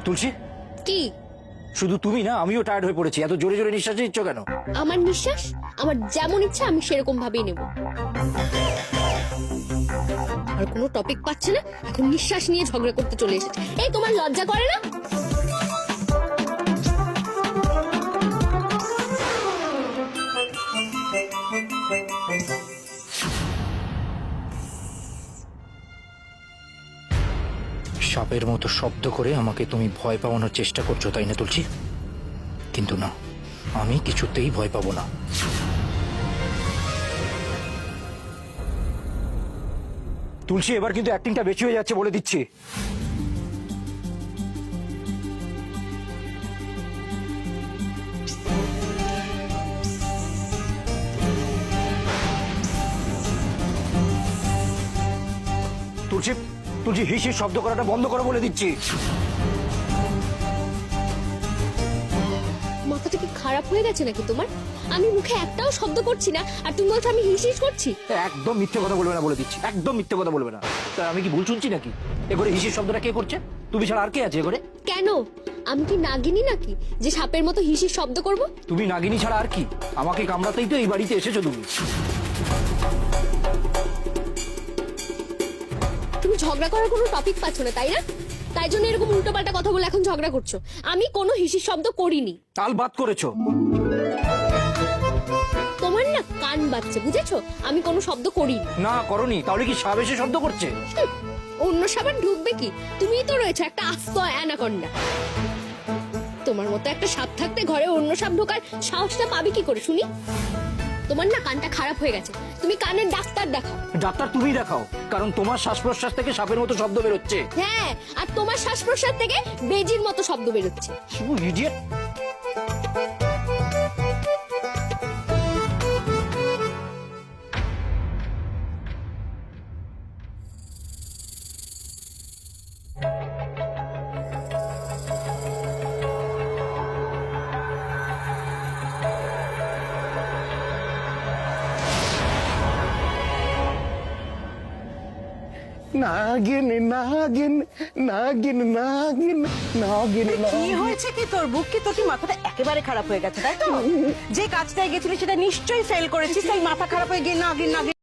তুলসী, কি? শুধু তুমি না, আমিও টায়ার্ড হয়ে পড়েছি। এত জোরে জোরে নিঃশ্বাস নিচ্ছ কেন? আমার নিঃশ্বাস আমার যেমন ইচ্ছা আমি সেরকম ভাবেই নেব। আর কোনো টপিক পাচ্ছে না, এখন নিঃশ্বাস নিয়ে ঝগড়া করতে চলে এসেছে। এই তোমার লজ্জা করে না? সাপের মতো শব্দ করে আমাকে তুমি ভয় পাওয়ানোর চেষ্টা করছো, তাই না তুলসী? কিন্তু না, আমি কিছুতেই ভয় পাবো না। তুলসী, এবার কিন্তু অ্যাক্টিংটা বেশি হয়ে যাচ্ছে বলে দিচ্ছি। তুলসী, তুলসী, হিসির শব্দ করাটা বন্ধ করো বলে দিচ্ছি। মাথাটা কি খারাপ হয়ে গেছে নাকি তোমার? আমি মুখে একটাও শব্দ করছি না আর তুমি বলছো আমি হিসিস করছি। একদম মিথ্যে কথা বলবে না বলে দিচ্ছি, একদম মিথ্যে কথা বলবে না। তা আমি কি ভুল শুনছি নাকি? এ করে হিসির শব্দটা কে করছে? তুমি ছাড়া আর কে আছে এ করে? কেন? আমি কি নাগিনী নাকি যে সাপের মতো হিসির শব্দ করব? তুমি নাগিনী ছাড়া আর কি? আমাকে কামড়াতেই তো এই বাড়িতে এসেছো তুমি। তুমি ঝগড়া করার কোনো টপিক পাচ্ছ না, তাই না? তাই জন্য এরকম উল্টোপাল্টা কথা বলে এখন ঝগড়া করছো। আমি কোনো হিসির শব্দ করিনি। তাল বাদ করেছো। তোমার না কান বাজছে, বুঝেছো? আমি কোনো শব্দ করিনি। না করনি, তাহলে কি সাপ এসে শব্দ করছে? অন্য সাবান ঢুকবে কি? তুমিই তো রয়েছে একটা আস্ত অ্যানাকন্ডা। তোমার মতো একটা সাপ থাকতে ঘরে অন্য সাপ ঢোকার সাহসটা পাবে কি করে শুনি? তোমার না কানটা খারাপ হয়ে গেছে, তুমি কানের ডাক্তার দেখাও। ডাক্তার তুমি দেখাও, কারণ তোমার শ্বাস প্রশ্বাস থেকে সাপের মতো শব্দ বেরোচ্ছে। হ্যাঁ, আর তোমার শ্বাস প্রশ্বাস থেকে বেজির মতো শব্দ বেরোচ্ছে। ইডিয়েট। নাগিন নাগিন নাগিন নাগিন নাগিন কি হয়েছে কি তোর? বুক কি তোর কি মাথাটা একেবারে খারাপ হয়ে গেছে তাই তো? যে কাজটায় গেছিলি সেটা নিশ্চয়ই ফেল করেছিস, তাই মাথা খারাপ হয়ে গিয়ে নাগিন নাগিন